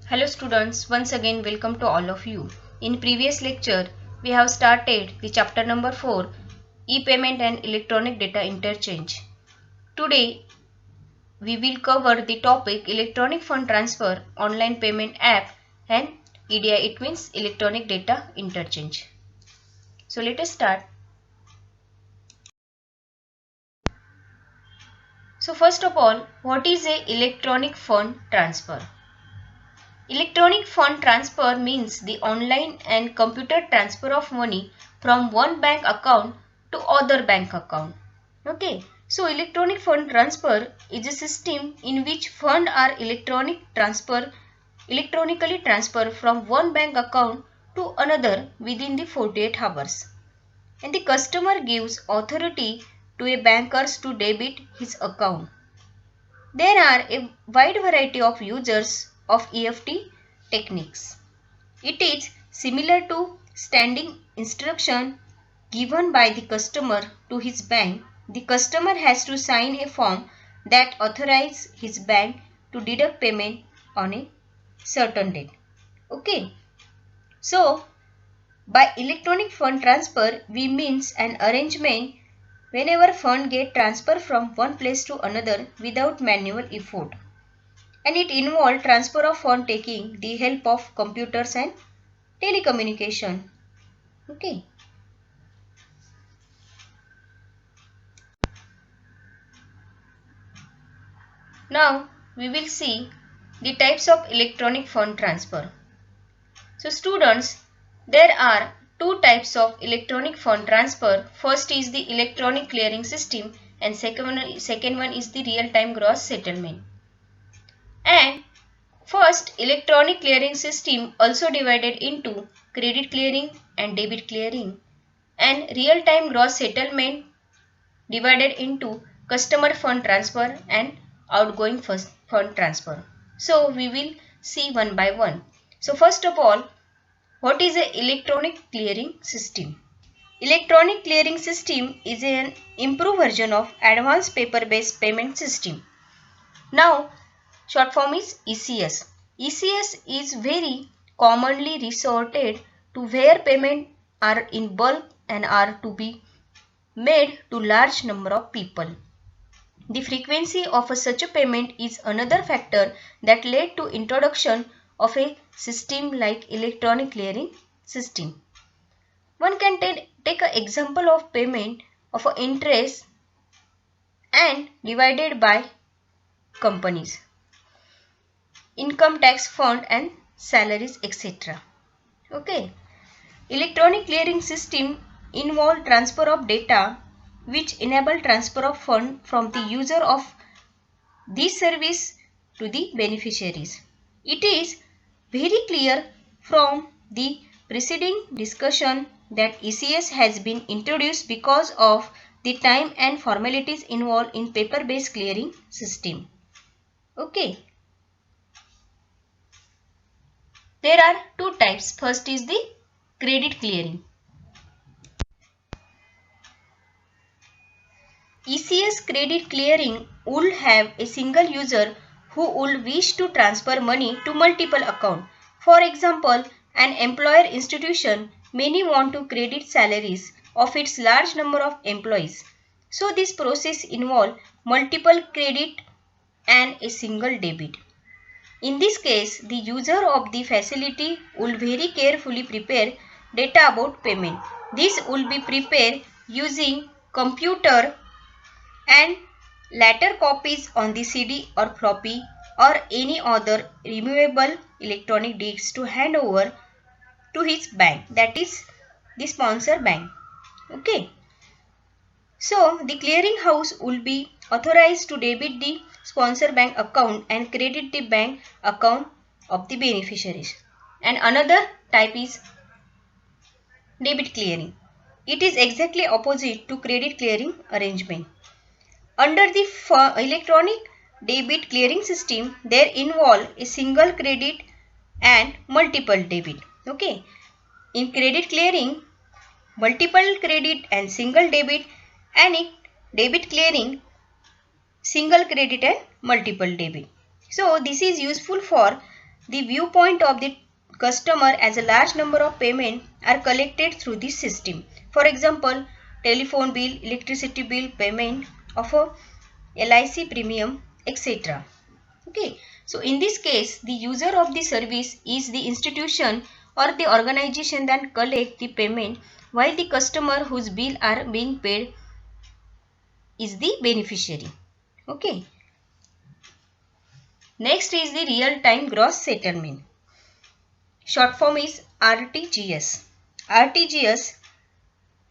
Hello students, once again welcome to all of you. In previous lecture, we have started the chapter number 4, e-payment and electronic data interchange. Today, we will cover the topic electronic fund transfer, online payment app and EDI, it means electronic data interchange. So let us start. So first of all, what is a electronic fund transfer? Electronic fund transfer means the online and computer transfer of money from one bank account to other bank account. Okay. So electronic fund transfer is a system in which funds are electronically transferred from one bank account to another within the 48 hours. And the customer gives authority to a banker to debit his account. There are a wide variety of users of EFT techniques. It is similar to standing instruction given by the customer to his bank. The customer has to sign a form that authorizes his bank to deduct payment on a certain date. Okay. So, by electronic fund transfer, we means an arrangement whenever fund get transferred from one place to another without manual effort. And it involves transfer of fund taking the help of computers and telecommunication. Okay. Now we will see the types of electronic fund transfer. So students, there are two types of electronic fund transfer. First is the electronic clearing system and second one is the real-time gross settlement. And first, electronic clearing system also divided into credit clearing and debit clearing, and real-time gross settlement divided into customer fund transfer and outgoing fund transfer. So we will see one by one. So first of all, what is an electronic clearing system? Electronic clearing system is an improved version of advanced paper-based payment system. Now, short form is ECS. ECS is very commonly resorted to where payments are in bulk and are to be made to large number of people. The frequency of such a payment is another factor that led to introduction of a system like electronic clearing system. One can take an example of payment of interest and divided by companies, income tax fund and salaries, etc. Okay. Electronic clearing system involve transfer of data which enable transfer of fund from the user of this service to the beneficiaries. It is very clear from the preceding discussion that ECS has been introduced because of the time and formalities involved in paper-based clearing system. Okay. There are two types. First is the credit clearing. ECS credit clearing would have a single user who would wish to transfer money to multiple accounts. For example, an employer institution may want to credit salaries of its large number of employees. So this process involves multiple credit and a single debit. In this case, the user of the facility will very carefully prepare data about payment. This will be prepared using computer and later copies on the CD or floppy or any other removable electronic disks to hand over to his bank, that is the sponsor bank. Okay. So the clearing house will be authorized to debit the sponsor bank account and credit the bank account of the beneficiaries. And another type is debit clearing. It is exactly opposite to credit clearing arrangement. Under the electronic debit clearing system, there involve a single credit and multiple debit. Okay. In credit clearing, multiple credit and single debit, and in debit clearing, single credit and multiple debit. So this is useful for the viewpoint of the customer as a large number of payments are collected through this system. For example, telephone bill, electricity bill, payment of a LIC premium, etc. Okay. So in this case, the user of the service is the institution or the organization that collect the payment, while the customer whose bill are being paid is the beneficiary. Okay. Next is the real-time gross settlement. Short form is RTGS. RTGS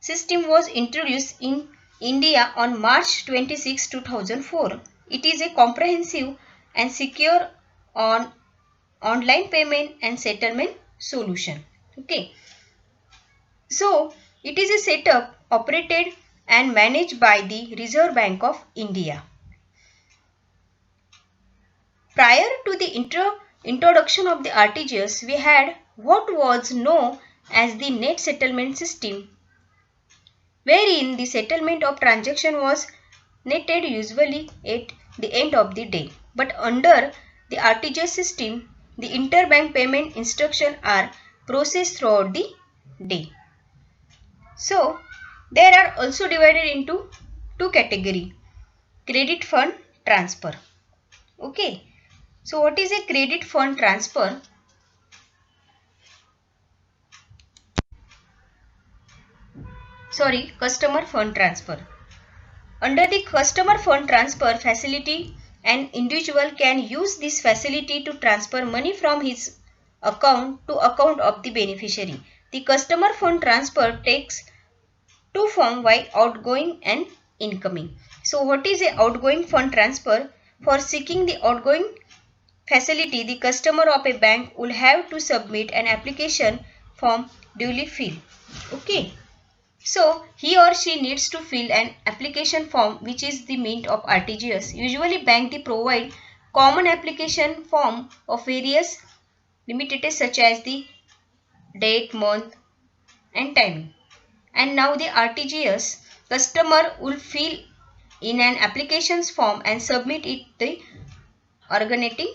system was introduced in India on March 26, 2004. It is a comprehensive and secure online payment and settlement solution. Okay. So, it is a setup operated and managed by the Reserve Bank of India. Prior to the introduction of the RTGS, we had what was known as the net settlement system, wherein the settlement of transaction was netted usually at the end of the day. But under the RTGS system, the interbank payment instructions are processed throughout the day. So, they are also divided into two categories: credit fund transfer. Okay. So, what is a credit fund transfer? Customer fund transfer. Under the customer fund transfer facility, an individual can use this facility to transfer money from his account to account of the beneficiary. The customer fund transfer takes two forms, while outgoing and incoming. So what is a outgoing fund transfer? For seeking the outgoing facility, the customer of a bank will have to submit an application form duly filled. Okay. So, he or she needs to fill an application form which is the means of RTGS. Usually, bank they provide common application form of various limitations such as the date, month and timing. And now the RTGS, customer will fill in an applications form and submit it to the organizing,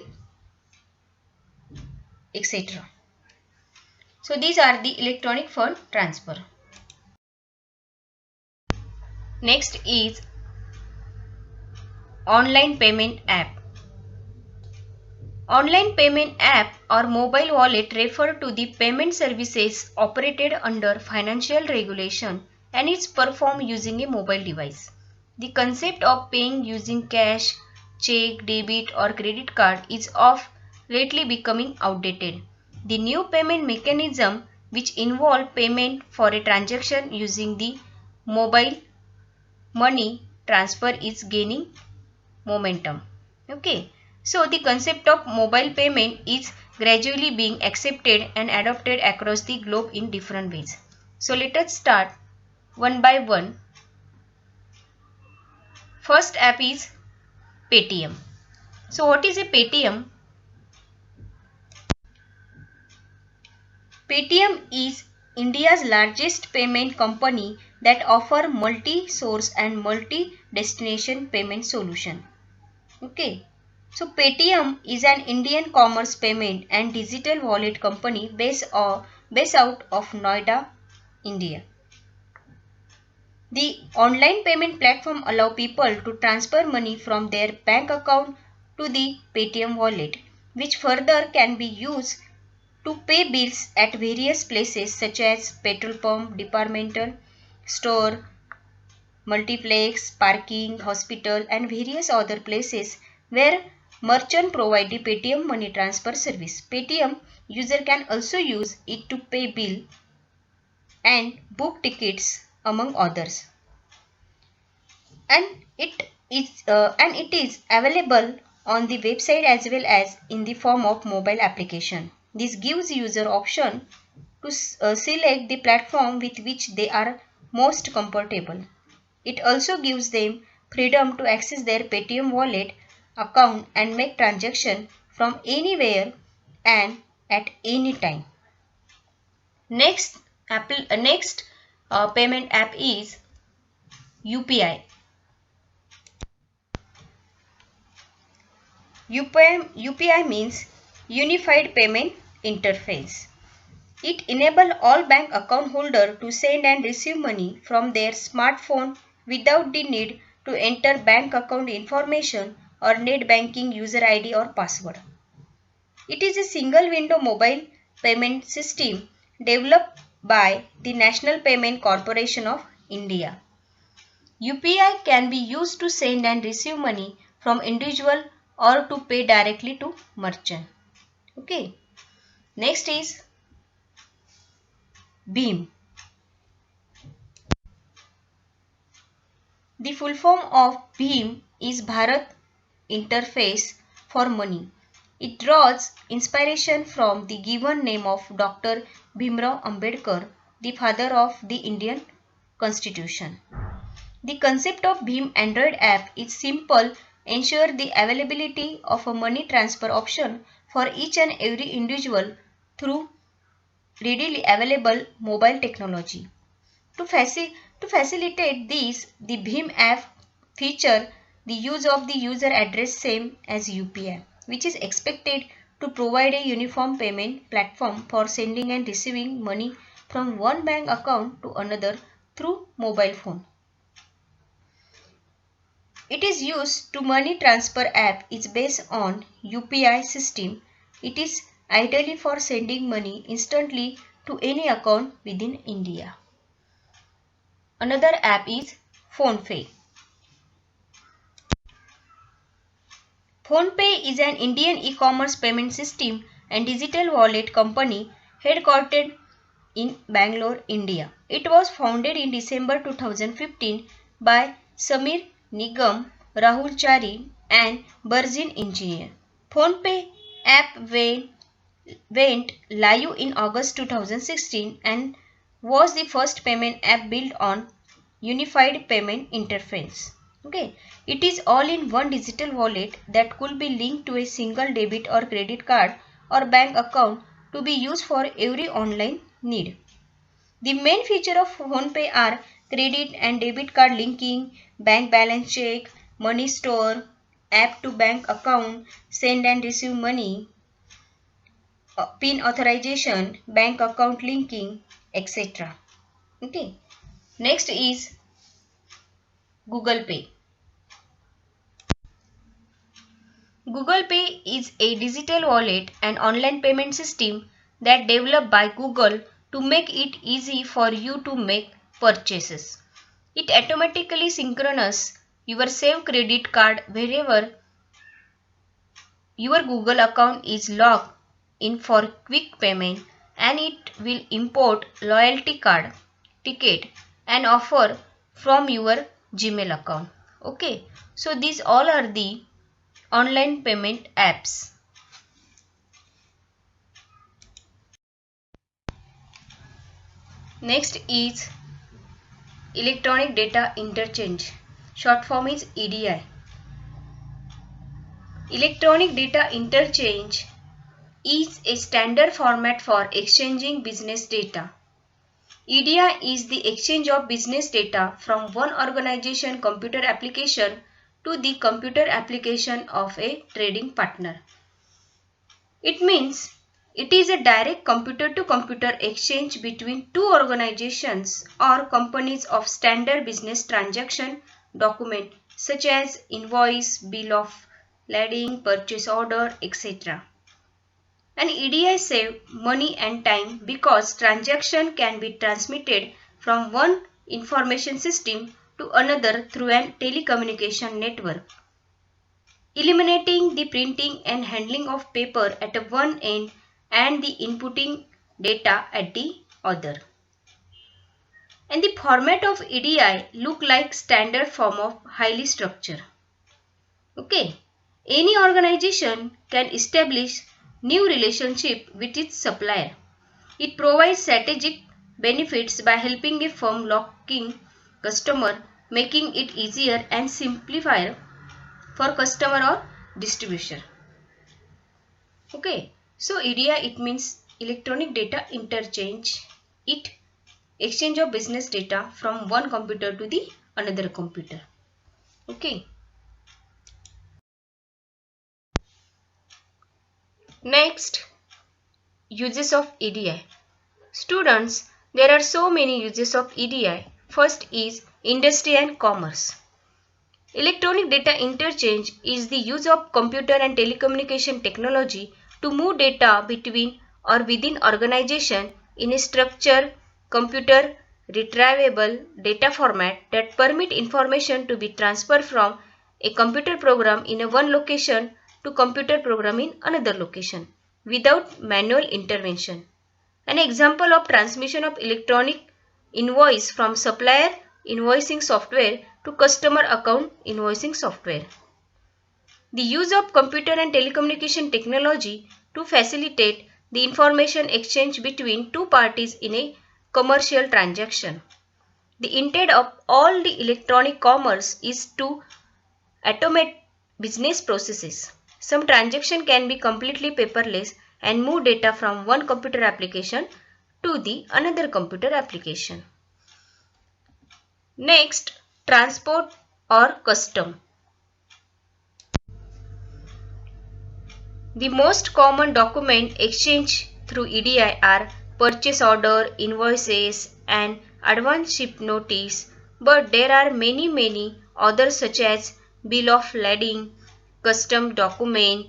etc. So, these are the electronic fund transfer. Next is online payment app. Online payment app or mobile wallet refer to the payment services operated under financial regulation and is performed using a mobile device. The concept of paying using cash, check, debit or credit card is of lately becoming outdated. The new payment mechanism which involve payment for a transaction using the mobile money transfer is gaining momentum. Okay. So the concept of mobile payment is gradually being accepted and adopted across the globe in different ways. So let us start one by one. First app is Paytm. So what is a Paytm? Paytm is India's largest payment company that offer multi-source and multi-destination payment solution. Okay. So Paytm is an Indian commerce payment and digital wallet company based out of Noida, India. The online payment platform allows people to transfer money from their bank account to the Paytm wallet, which further can be used to pay bills at various places such as petrol pump, departmental store, multiplex, parking, hospital and various other places where merchant provide the Paytm money transfer service. Paytm user can also use it to pay bill and book tickets among others. And it is available on the website as well as in the form of mobile application. This gives user option to select the platform with which they are most comfortable. It also gives them freedom to access their Paytm wallet account and make transaction from anywhere and at any time. Next payment app is UPI. UPI means Unified Payment Interface. It enables all bank account holders to send and receive money from their smartphone without the need to enter bank account information or net banking user ID or password. It is a single window mobile payment system developed by the National Payment Corporation of India. UPI can be used to send and receive money from individual or to pay directly to merchant. Okay. Next is BHIM. The full form of BHIM is Bharat Interface for Money. It draws inspiration from the given name of Dr. Bhimrao Ambedkar, the father of the Indian Constitution. The concept of BHIM Android app is simple, ensure the availability of a money transfer option for each and every individual through readily available mobile technology. To facilitate this, the BHIM app feature the use of the user address same as UPI, which is expected to provide a uniform payment platform for sending and receiving money from one bank account to another through mobile phone. It is used to money transfer app is based on UPI system. It is ideally for sending money instantly to any account within India. Another app is PhonePe. PhonePe is an Indian e-commerce payment system and digital wallet company headquartered in Bangalore, India. It was founded in December 2015 by Samir Nigam, Rahul Chari and Burzin Engineer. PhonePe app went live in August 2016 and was the first payment app built on Unified Payment Interface. Okay, it is all in one digital wallet that could be linked to a single debit or credit card or bank account to be used for every online need. The main feature of PhonePe are credit and debit card linking, bank balance check, money store, app to bank account, send and receive money, PIN authorization, bank account linking, etc. Okay. Next is Google Pay. Google Pay is a digital wallet and online payment system that developed by Google to make it easy for you to make purchases. It automatically synchronizes your saved credit card wherever your Google account is logged in for quick payment, and it will import loyalty card, ticket and offer from your Gmail account. Okay, so these all are the online payment apps. Next is Electronic Data Interchange. Short form is EDI. Electronic Data Interchange is a standard format for exchanging business data. EDI is the exchange of business data from one organization computer application to the computer application of a trading partner. It means it is a direct computer-to-computer exchange between two organizations or companies of standard business transaction document such as invoice, bill of lading, purchase order, etc. An EDI saves money and time because transaction can be transmitted from one information system to another through an telecommunication network, eliminating the printing and handling of paper at one end and the inputting data at the other. And the format of EDI look like standard form of highly structured. Okay, any organization can establish new relationship with its supplier. It provides strategic benefits by helping a firm locking customer, making it easier and simplifier for customer or distribution. Okay, so EDI it means electronic data interchange. It exchange of business data from one computer to the another computer. Okay. Next, uses of EDI. Students, there are so many uses of EDI. First is industry and commerce. Electronic data interchange is the use of computer and telecommunication technology to move data between or within organization in a structured, computer retrievable data format that permit information to be transferred from a computer program in a one location to computer program in another location without manual intervention. An example of transmission of electronic invoice from supplier invoicing software to customer account invoicing software. The use of computer and telecommunication technology to facilitate the information exchange between two parties in a commercial transaction. The intent of all the electronic commerce is to automate business processes. Some transaction can be completely paperless and move data from one computer application to the another computer application. Next, transport or custom. The most common document exchange through EDI are purchase order, invoices and advance ship notice, but there are many others such as bill of lading, custom document,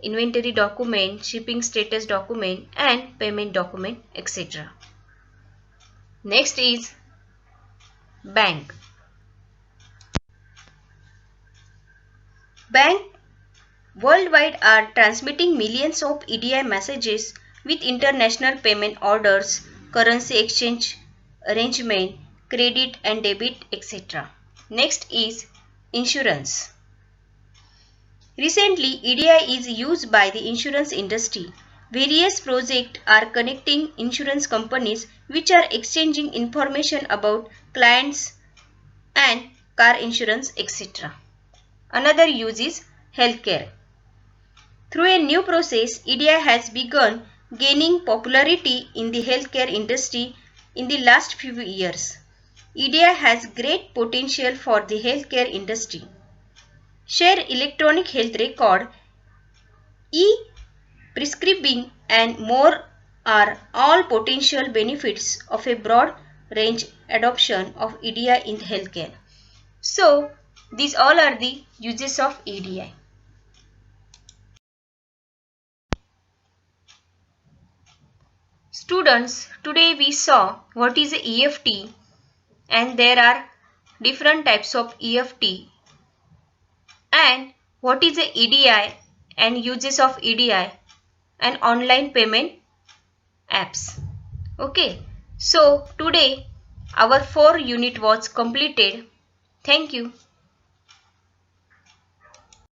inventory document, shipping status document and payment document, etc. Next is bank. Bank worldwide are transmitting millions of EDI messages with international payment orders, currency exchange arrangement, credit and debit, etc. Next is insurance. Recently, EDI is used by the insurance industry. Various projects are connecting insurance companies which are exchanging information about clients and car insurance, etc. Another use is healthcare. Through a new process, EDI has begun gaining popularity in the healthcare industry in the last few years. EDI has great potential for the healthcare industry. Share electronic health record, e-prescribing and more are all potential benefits of a broad range adoption of EDI in healthcare. So, these all are the uses of EDI. Students, today we saw what is a EFT and there are different types of EFT and what is a EDI and uses of EDI and online payment apps. Okay, so today our 4 unit was completed. Thank you.